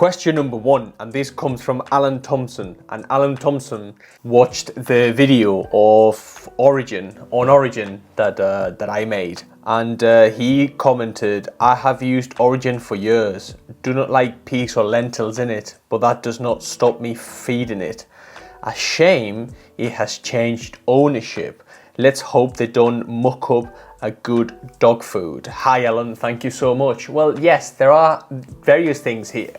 Question number one, and this comes from Alan Thompson, and Alan Thompson watched the video of Orijen that I made, and he commented, "I have used Orijen for years, do not like peas or lentils in it, but that does not stop me feeding it. A shame it has changed ownership. Let's hope they don't muck up a good dog food." Hi Alan, thank you so much. Well, yes, there are various things here.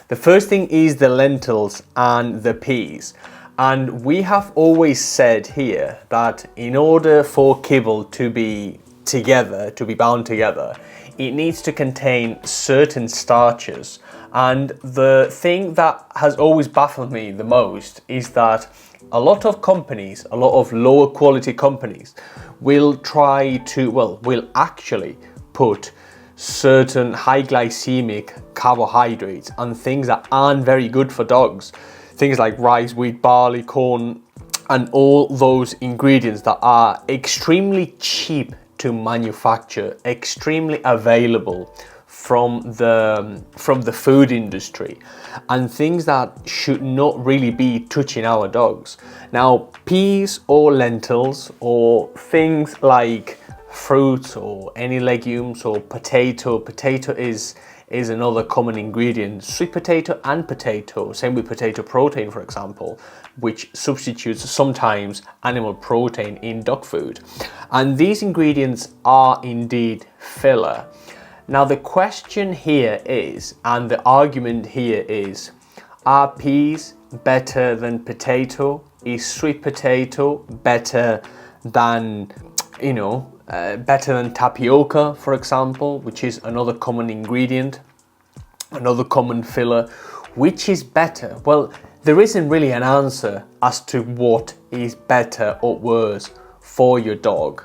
The first thing is the lentils and the peas. And we have always said here that in order for kibble to be together, to be bound together, it needs to contain certain starches. And the thing that has always baffled me the most is that a lot of companies, a lot of lower quality companies will actually put certain high glycemic carbohydrates and things that aren't very good for dogs. Things like rice, wheat, barley, corn, and all those ingredients that are extremely cheap to manufacture, extremely available from the food industry, and things that should not really be touching our dogs. Now, peas or lentils or things like fruits or any legumes or potato is another common ingredient. Sweet potato and potato, same with potato protein, for example, which substitutes sometimes animal protein in dog food. And these ingredients are indeed filler. Now the question here is, and the argument here is, are peas better than potato? Is sweet potato better than, better than tapioca, for example, which is another common ingredient, another common filler? Which is better? Well, there isn't really an answer as to what is better or worse for your dog.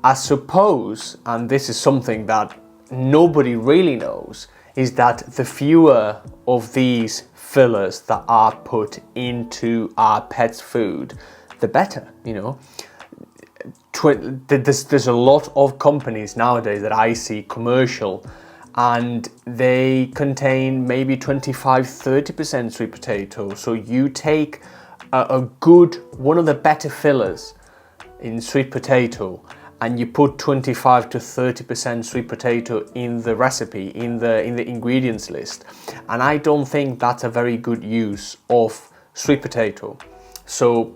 I suppose, and this is something that nobody really knows, is that the fewer of these fillers that are put into our pet's food, the better, There's a lot of companies nowadays that I see commercial, and they contain maybe 25-30% sweet potato. So you take one of the better fillers in sweet potato, and you put 25-30% sweet potato in the recipe, in the ingredients list. And I don't think that's a very good use of sweet potato. So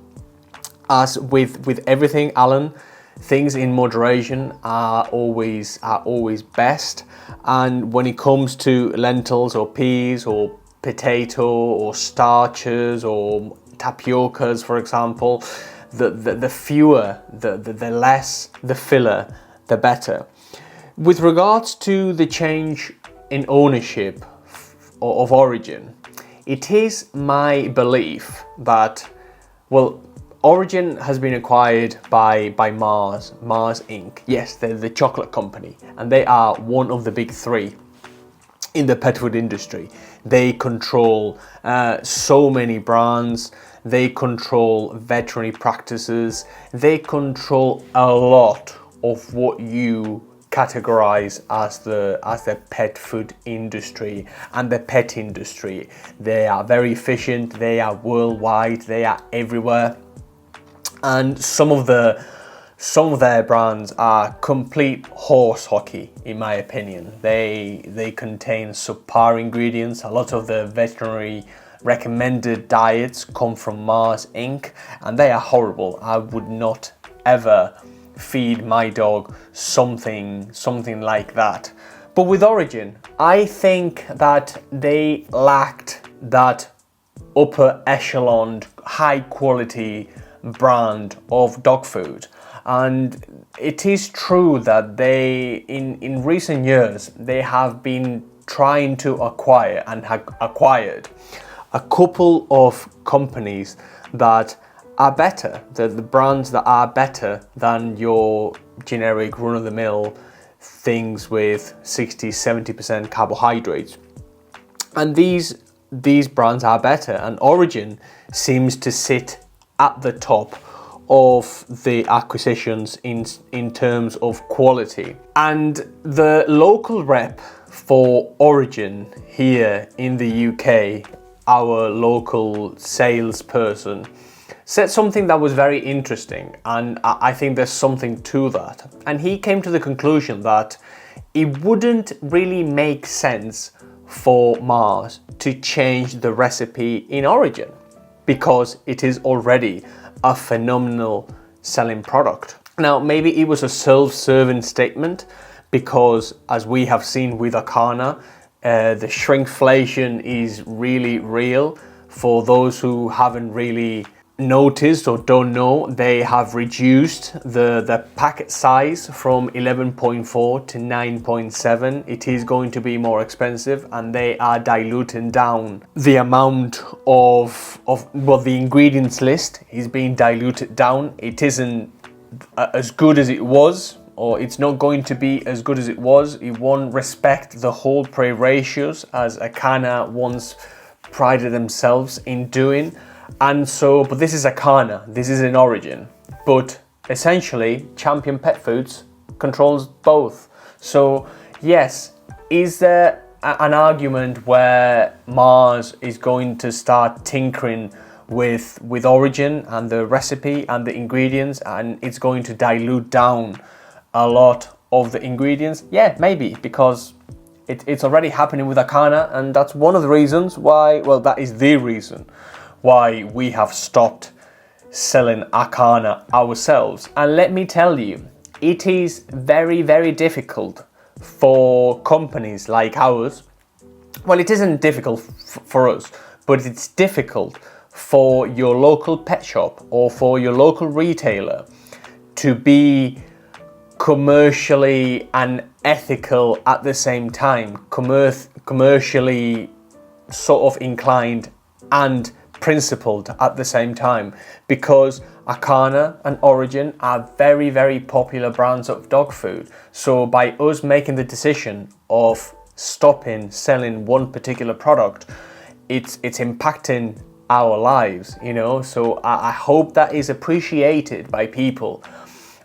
as with everything, Alan, things in moderation are always best. And when it comes to lentils or peas or potato or starches or tapiocas, for example, the fewer, the less the filler, the better. With regards to the change in ownership of Orijen, it is my belief that, Orijen has been acquired by Mars Inc. Yes, they're the chocolate company, and they are one of the big three in the pet food industry. They control so many brands. They control veterinary practices. They control a lot of what you categorize as the pet food industry and the pet industry. They are very efficient. They are worldwide. They are everywhere. And some of their brands are complete horse hockey, in my opinion. They contain subpar ingredients. A lot of the veterinary recommended diets come from Mars Inc. and they are horrible. I would not ever feed my dog something like that. But with Orijen, I think that they lacked that upper echelon, high quality brand of dog food. And it is true that they, in recent years, they have been trying to acquire and have acquired a couple of companies that are better, the brands that are better than your generic run-of-the-mill things with 60-70% carbohydrates. And these brands are better, and Orijen seems to sit at the top of the acquisitions in terms of quality. And the local rep for Orijen here in the UK, our local salesperson said something that was very interesting, and I think there's something to that. And he came to the conclusion that it wouldn't really make sense for Mars to change the recipe in Orijen because it is already a phenomenal selling product. Now, maybe it was a self-serving statement because, as we have seen with Acana, the shrinkflation is really real. For those who haven't really noticed or don't know, they have reduced the packet size from 11.4 to 9.7. It is going to be more expensive, and they are diluting down the amount of the ingredients list is being diluted down. It isn't as good as it was, or it's not going to be as good as it was. It won't respect the whole prey ratios as Acana once prided themselves in doing. And so, but this is Acana, this is in Orijen. But essentially, Champion Pet Foods controls both. So yes, is there an argument where Mars is going to start tinkering with Orijen and the recipe and the ingredients, and it's going to dilute down a lot of the ingredients? Yeah, maybe, because it's already happening with Acana, and that's one of the reasons why, well, that is the reason why we have stopped selling Acana ourselves. And let me tell you, it is very, very difficult for companies like ours. Well, it isn't difficult for us, but it's difficult for your local pet shop or for your local retailer to be commercially and ethical at the same time, commercially sort of inclined and principled at the same time, because Acana and Orijen are very, very popular brands of dog food. So by us making the decision of stopping selling one particular product, it's impacting our lives, you know. So I hope that is appreciated by people,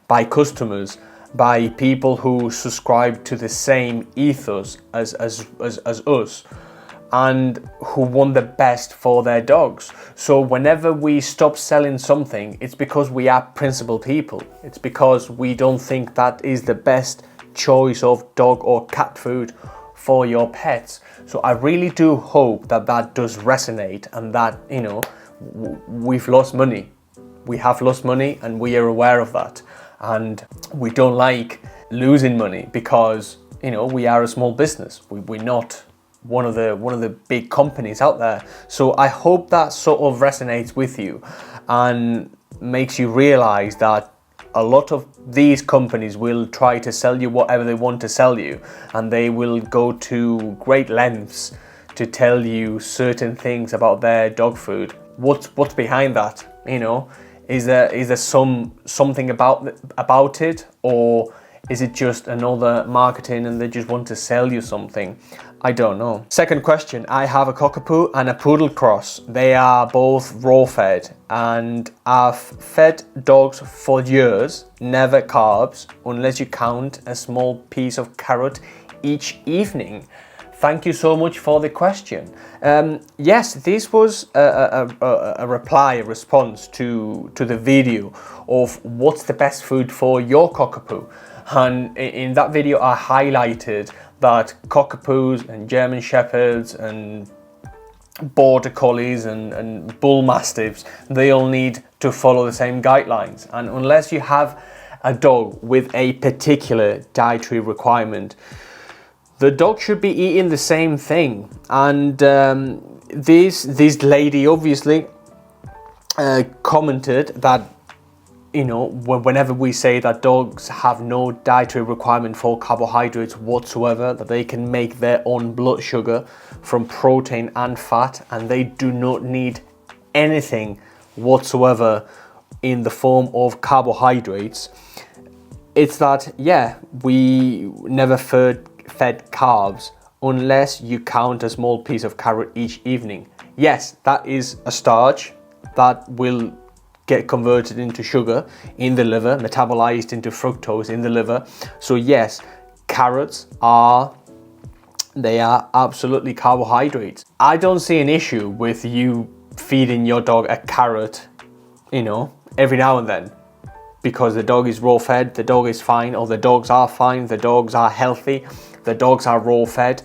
by customers, by people who subscribe to the same ethos as us, and who want the best for their dogs. So whenever we stop selling something, it's because we are principled people. It's because we don't think that is the best choice of dog or cat food for your pets. So I really do hope that that does resonate, and that, you know, we've lost money. We have lost money, and we are aware of that. And we don't like losing money because, you know, we are a small business. We're not one of the big companies out there. So I hope that sort of resonates with you and makes you realize that a lot of these companies will try to sell you whatever they want to sell you, and they will go to great lengths to tell you certain things about their dog food. What's behind that? You know, is there something about it, or is it just another marketing and they just want to sell you something? I don't know. Second question, I have a cockapoo and a poodle cross. They are both raw fed, and I've fed dogs for years, never carbs, unless you count a small piece of carrot each evening. Thank you so much for the question. Yes, this was a response to the video of what's the best food for your cockapoo. And in that video, I highlighted that cockapoos and German Shepherds and Border Collies and Bull Mastiffs, they all need to follow the same guidelines. And unless you have a dog with a particular dietary requirement, the dog should be eating the same thing. And this lady obviously commented that, you know, whenever we say that dogs have no dietary requirement for carbohydrates whatsoever, that they can make their own blood sugar from protein and fat, and they do not need anything whatsoever in the form of carbohydrates, it's that, yeah, we never fed carbs unless you count a small piece of carrot each evening. Yes, that is a starch that will get converted into sugar in the liver, metabolized into fructose in the liver. So yes, carrots are They are absolutely carbohydrates. I don't see an issue with you feeding your dog a carrot, every now and then, because the dog is raw fed, the dog is fine, or the dogs are fine, the dogs are healthy, the dogs are raw fed,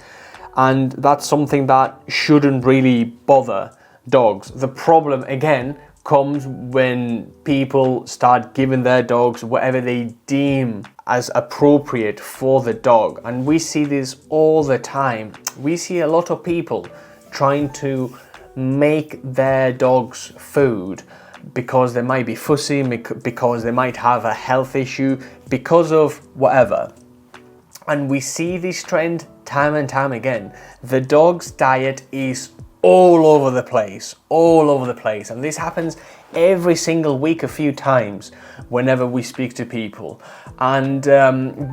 and that's something that shouldn't really bother dogs. The problem again comes when people start giving their dogs whatever they deem as appropriate for the dog, and we see this all the time. We see a lot of people trying to make their dogs food because they might be fussy, because they might have a health issue, because of whatever. And we see this trend time and time again. The dog's diet is all over the place, and this happens every single week a few times whenever we speak to people. And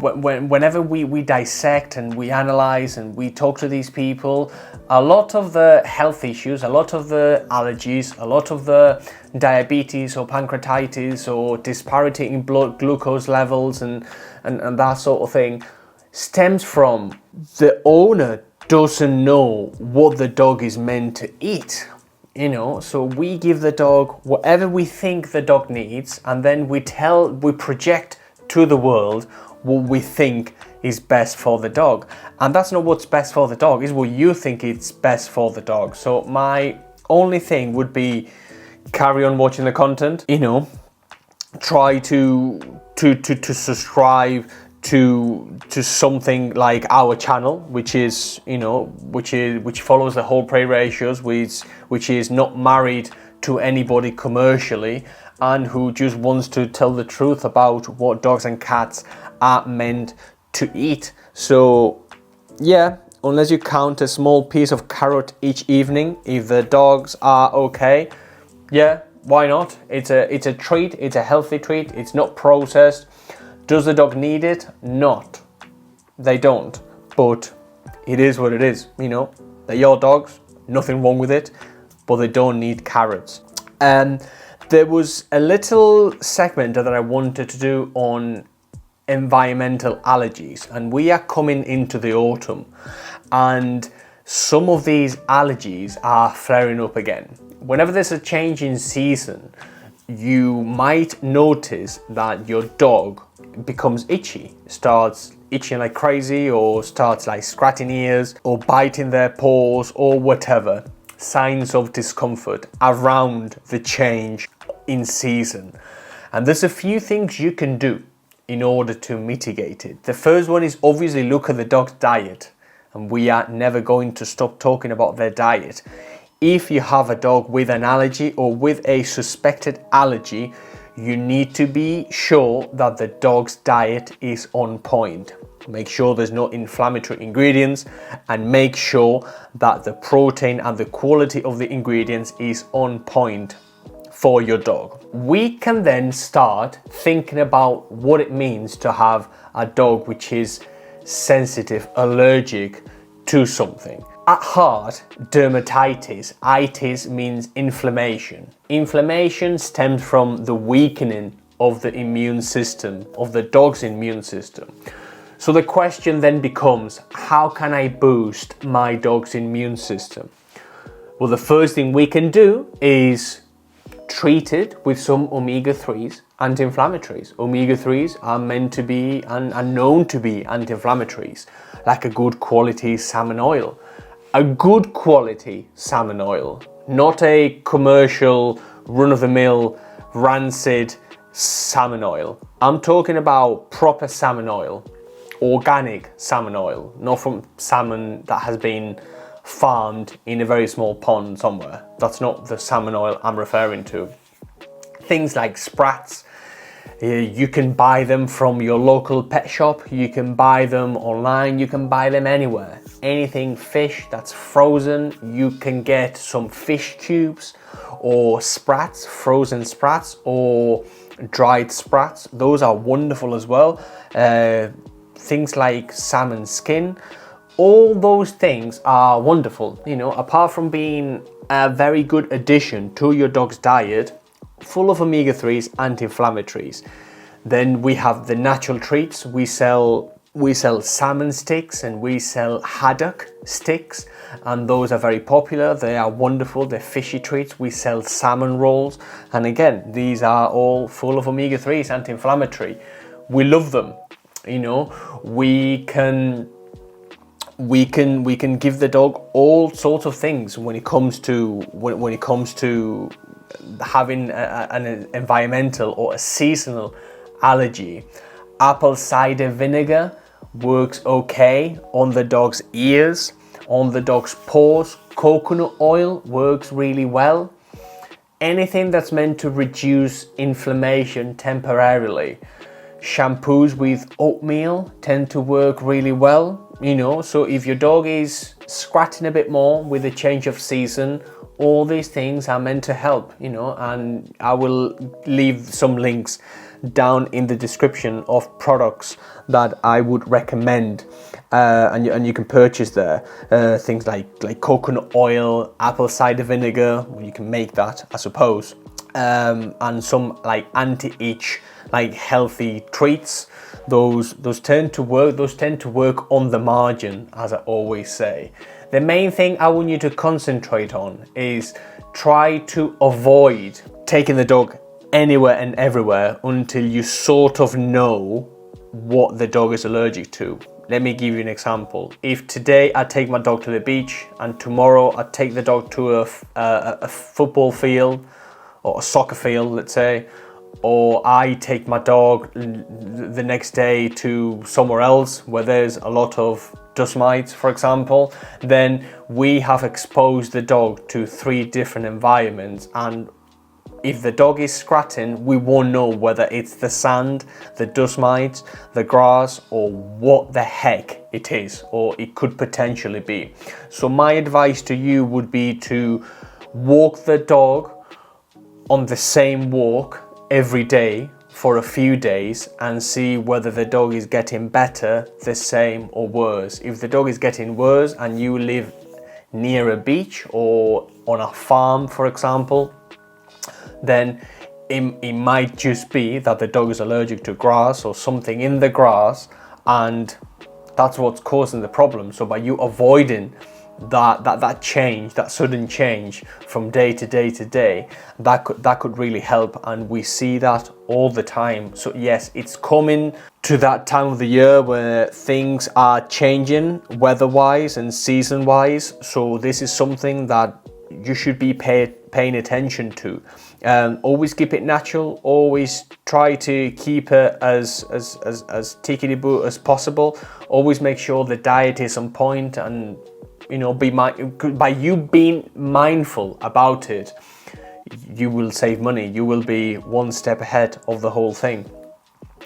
whenever we dissect and we analyze and we talk to these people, a lot of the health issues, a lot of the allergies, a lot of the diabetes or pancreatitis or disparity in blood glucose levels and that sort of thing stems from the owner doesn't know what the dog is meant to eat. So we give the dog whatever we think the dog needs, and then we project to the world what we think is best for the dog. And that's not what's best for the dog, is what you think is best for the dog. So my only thing would be carry on watching the content, try to subscribe to something like our channel, which follows the whole prey ratios, which is not married to anybody commercially, and who just wants to tell the truth about what dogs and cats are meant to eat. So yeah, unless you count a small piece of carrot each evening, if the dogs are okay, yeah, why not? It's a treat, it's a healthy treat, it's not processed. Does the dog need it? Not. They don't. But it is what it is, They're your dogs, nothing wrong with it, but they don't need carrots. There was a little segment that I wanted to do on environmental allergies, and we are coming into the autumn, and some of these allergies are flaring up again. Whenever there's a change in season, you might notice that your dog becomes itchy, starts itching like crazy, or starts like scratching ears or biting their paws or whatever. Signs of discomfort around the change in season. And there's a few things you can do in order to mitigate it. The first one is obviously look at the dog's diet, and we are never going to stop talking about their diet. If you have a dog with an allergy or with a suspected allergy, you need to be sure that the dog's diet is on point. Make sure there's no inflammatory ingredients, and make sure that the protein and the quality of the ingredients is on point for your dog. We can then start thinking about what it means to have a dog which is sensitive, allergic to something. At heart, dermatitis, itis means inflammation. Inflammation stems from the weakening of the immune system, of the dog's immune system. So the question then becomes, how can I boost my dog's immune system? Well, the first thing we can do is treat it with some omega-3s, anti-inflammatories. Omega-3s are meant to be and are known to be anti-inflammatories, like a good quality salmon oil. A good quality salmon oil, not a commercial run-of-the-mill rancid salmon oil. I'm talking about proper salmon oil, organic salmon oil, not from salmon that has been farmed in a very small pond somewhere. That's not the salmon oil I'm referring to. Things like sprats, you can buy them from your local pet shop, you can buy them online, you can buy them anywhere. Anything fish that's frozen, you can get some fish cubes or sprats, frozen sprats or dried sprats. Those are wonderful as well. Things like salmon skin, all those things are wonderful. Apart from being a very good addition to your dog's diet, full of omega-3s, anti-inflammatories. Then we have the natural treats. We sell We sell salmon sticks and we sell haddock sticks, and those are very popular. They are wonderful, they're fishy treats. We sell salmon rolls, and again, these are all full of omega-3s, anti-inflammatory. We love them. You know, we can give the dog all sorts of things when it comes to having an environmental or a seasonal allergy. Apple cider vinegar works okay on the dog's ears, on the dog's paws. Coconut oil works really well. Anything that's meant to reduce inflammation temporarily. Shampoos with oatmeal tend to work really well, you know, so if your dog is scratching a bit more with a change of season, all these things are meant to help, you know, and I will leave some links down in the description of products that I would recommend, and you can purchase there. Things like coconut oil, apple cider vinegar, you can make that, I suppose, and some like anti-itch, like healthy treats. Those tend to work on the margin, as I always say. The main thing I want you to concentrate on is try to avoid taking the dog anywhere and everywhere until you sort of know what the dog is allergic to. Let me give you an example. If today I take my dog to the beach and tomorrow I take the dog to a football field or a soccer field, let's say, or I take my dog the next day to somewhere else where there's a lot of dust mites, for example, then we have exposed the dog to 3 different environments, and if the dog is scratching, we won't know whether it's the sand, the dust mites, the grass, or what the heck it is, or it could potentially be. So my advice to you would be to walk the dog on the same walk every day for a few days and see whether the dog is getting better, the same, or worse. If the dog is getting worse and you live near a beach or on a farm, for example, then it might just be that the dog is allergic to grass or something in the grass, and that's what's causing the problem. So by you avoiding that change, that sudden change from day to day to day, that could really help, and we see that all the time. So yes, it's coming to that time of the year where things are changing weather-wise and season-wise, so this is something that you should be paying attention to. Always keep it natural, always try to keep it as tickety-boo as possible. Always make sure the diet is on point, and you know, by you being mindful about it, you will save money. You will be one step ahead of the whole thing.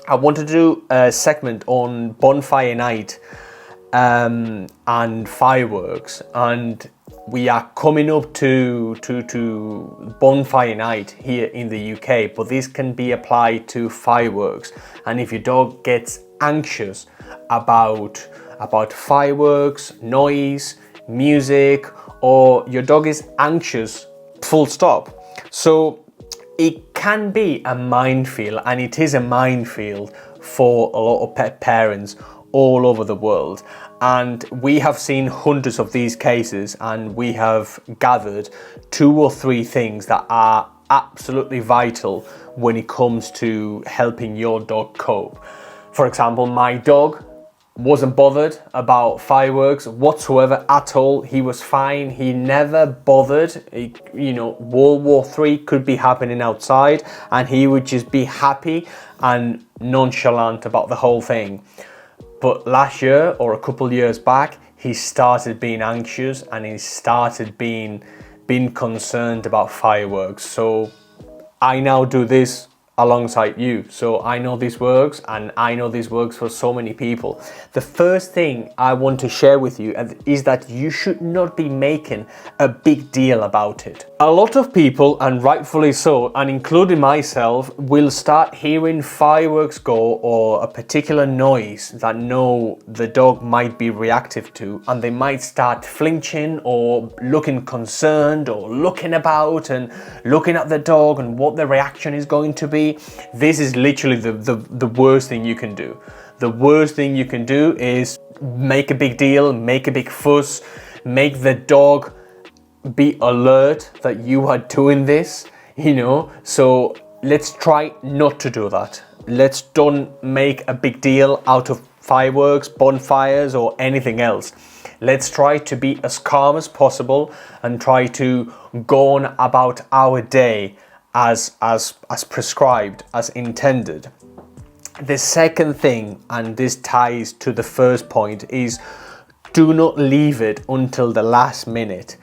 I want to do a segment on bonfire night and fireworks, and we are coming up to bonfire night here in the UK, but this can be applied to fireworks. And if your dog gets anxious about fireworks, noise, music, or your dog is anxious, full stop. So it can be a minefield, and it is a minefield for a lot of pet parents all over the world. And we have seen hundreds of these cases, and we have gathered 2 or 3 things that are absolutely vital when it comes to helping your dog cope. For example, my dog wasn't bothered about fireworks whatsoever at all. He was fine. He never bothered. You know, World War III could be happening outside and he would just be happy and nonchalant about the whole thing. But last year or a couple years back, he started being anxious and he started being concerned about fireworks. So I now do this alongside you. So I know this works, and I know this works for so many people. The first thing I want to share with you is that you should not be making a big deal about it. A lot of people, and rightfully so, and including myself, will start hearing fireworks go or a particular noise that know the dog might be reactive to, and they might start flinching or looking concerned or looking about and looking at the dog and what the reaction is going to be. This is literally the worst thing you can do. The worst thing you can do is make a big deal, make a big fuss, make the dog be alert that you are doing this, so let's try not to do that. Let's don't make a big deal out of fireworks, bonfires, or anything else. Let's try to be as calm as possible and try to go on about our day as prescribed, as intended. The second thing, and this ties to the first point, is do not leave it until the last minute.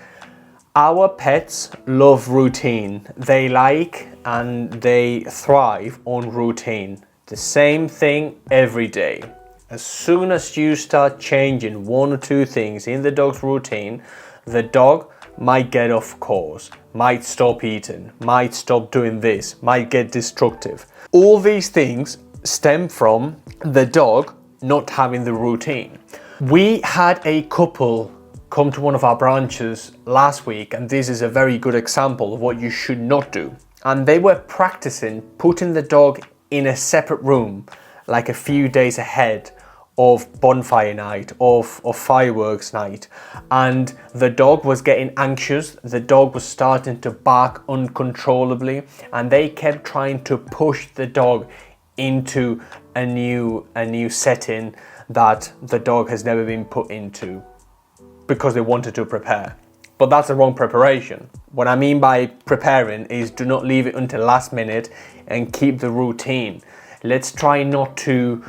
Our pets love routine. They like and they thrive on routine. The same thing every day. As soon as you start changing one or two things in the dog's routine, the dog might get off course, might stop eating, might stop doing this, might get destructive. All these things stem from the dog not having the routine. We had a couple come to one of our branches last week, and this is a very good example of what you should not do. And they were practicing putting the dog in a separate room like a few days ahead of bonfire night, of fireworks night, and the dog was getting anxious. The dog was starting to bark uncontrollably, and they kept trying to push the dog into a new setting that the dog has never been put into, because they wanted to prepare. But that's the wrong preparation. What I mean by preparing is do not leave it until last minute and keep the routine. Let's try not to,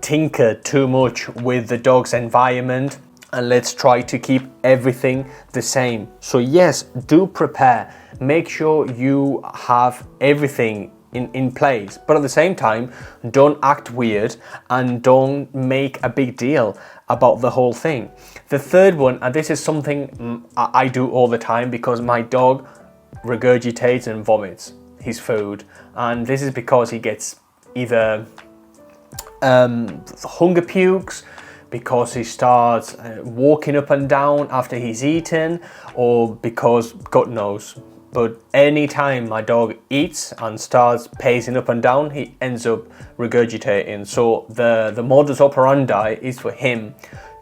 tinker too much with the dog's environment, and let's try to keep everything the same. So yes, do prepare. Make sure you have everything in place, but at the same time, don't act weird and don't make a big deal about the whole thing. The third one, and this is something I do all the time because my dog regurgitates and vomits his food, and this is because he gets either hunger pukes, because he starts walking up and down after he's eaten, or because God knows. But anytime my dog eats and starts pacing up and down, he ends up regurgitating. So the modus operandi is for him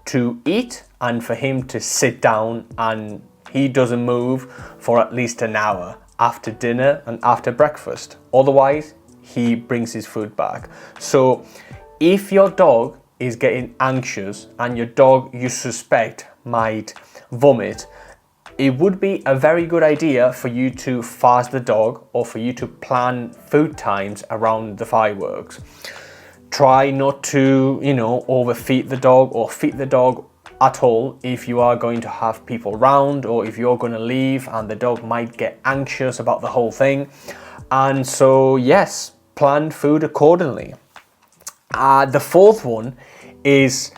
to eat and for him to sit down, and he doesn't move for at least an hour after dinner and after breakfast. Otherwise, he brings his food back. So if your dog is getting anxious and your dog you suspect might vomit, it would be a very good idea for you to fast the dog, or for you to plan food times around the fireworks. Try not to, overfeed the dog or feed the dog at all if you are going to have people around, or if you're going to leave and the dog might get anxious about the whole thing. And so, yes, plan food accordingly. The fourth one is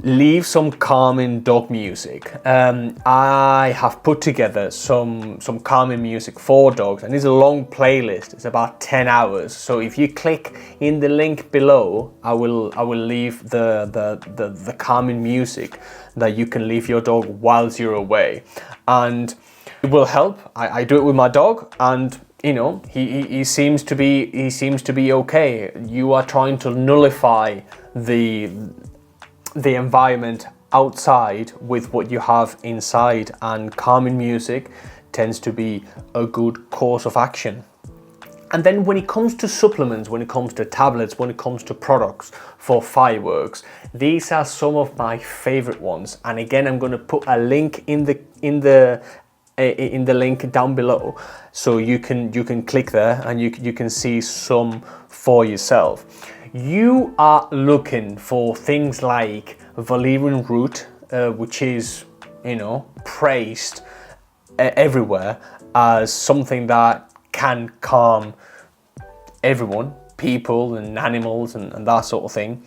leave some calming dog music. I have put together some calming music for dogs, and it's a long playlist. It's about 10 hours. So if you click in the link below, I will leave the calming music that you can leave your dog whilst you're away, and it will help. I do it with my dog, and he seems to be okay. You are trying to nullify the environment outside with what you have inside, and calming music tends to be a good course of action. And then when it comes to supplements, when it comes to tablets, when it comes to products for fireworks, these are some of my favorite ones. And again, I'm going to put a link in the link down below, so you can click there and you can see some for yourself. You are looking for things like valerian root, which is praised everywhere as something that can calm everyone, people and animals and that sort of thing.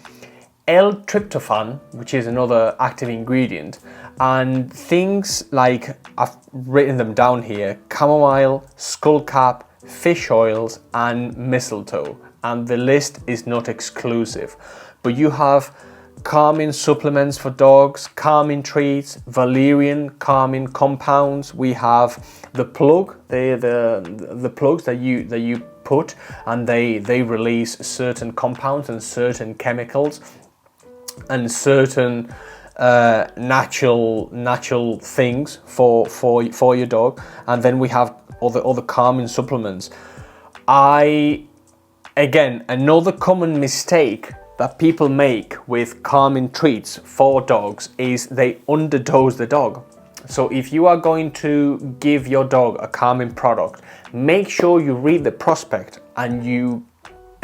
L-tryptophan, which is another active ingredient, and things like, I've written them down here, chamomile, skullcap, fish oils and mistletoe. And the list is not exclusive, but you have calming supplements for dogs, calming treats, valerian calming compounds. We have the plug, the plugs that you put, and they release certain compounds and certain chemicals and certain natural things for your dog. And then we have other calming supplements. Again, another common mistake that people make with calming treats for dogs is they underdose the dog. So if you are going to give your dog a calming product, make sure you read the prospect and you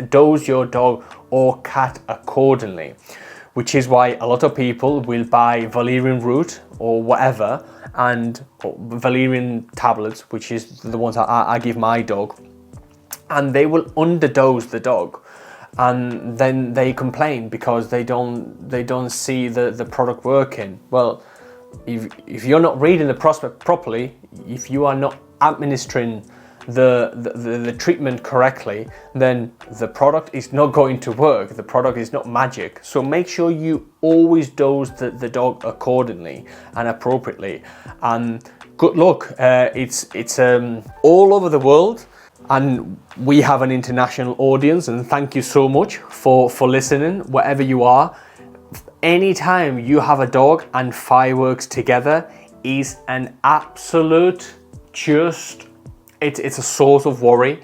dose your dog or cat accordingly, which is why a lot of people will buy valerian root or whatever, and valerian tablets, which is the ones I give my dog, and they will underdose the dog, and then they complain because they don't see the product working. Well, if you're not reading the prospect properly, if you are not administering the treatment correctly, then the product is not going to work. The product is not magic. So make sure you always dose the dog accordingly and appropriately. And good luck. It's all over the world, and we have an international audience, and thank you so much for listening wherever you are. Anytime you have a dog and fireworks together is an absolute it's a source of worry.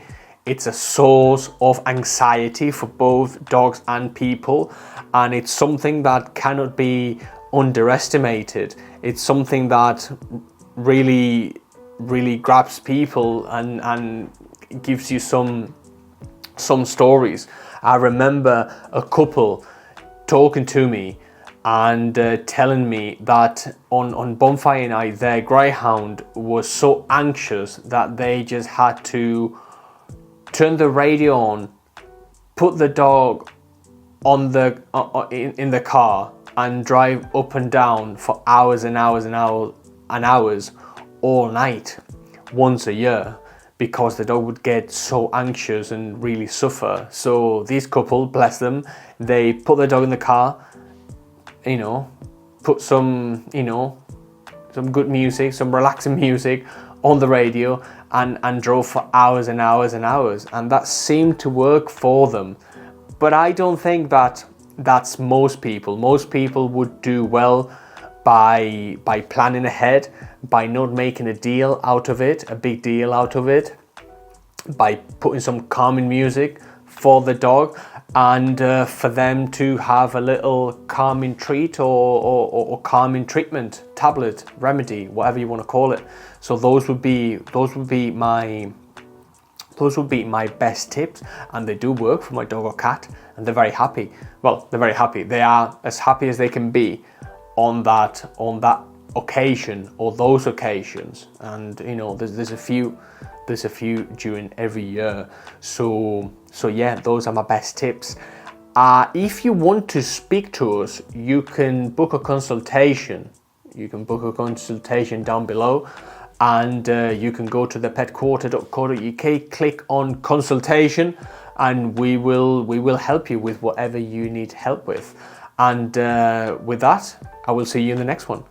It's a source of anxiety for both dogs and people, and it's something that cannot be underestimated. It's something that really grabs people and gives you some stories. I remember a couple talking to me and telling me that on Bonfire night their greyhound was so anxious that they just had to turn the radio on, put the dog on in the car and drive up and down for hours and hours and hours all night once a year, because the dog would get so anxious and really suffer. So this couple, bless them, they put the dog in the car, put some good music, some relaxing music on the radio, and drove for hours and hours and hours, and that seemed to work for them. But I don't think that's most people. Most people would do well by planning ahead, by not making a big deal out of it, by putting some calming music for the dog, and for them to have a little calming treat or calming treatment, tablet, remedy, whatever you want to call it. So those would be my best tips, and they do work for my dog or cat, and they're very happy. Well, they're very happy. They are as happy as they can be on that occasion or those occasions, and there's a few during every year. So yeah, those are my best tips. If you want to speak to us, you can book a consultation. You can book a consultation down below, and you can go to thepetquarter.co.uk, click on consultation, and we will help you with whatever you need help with. And with that, I will see you in the next one.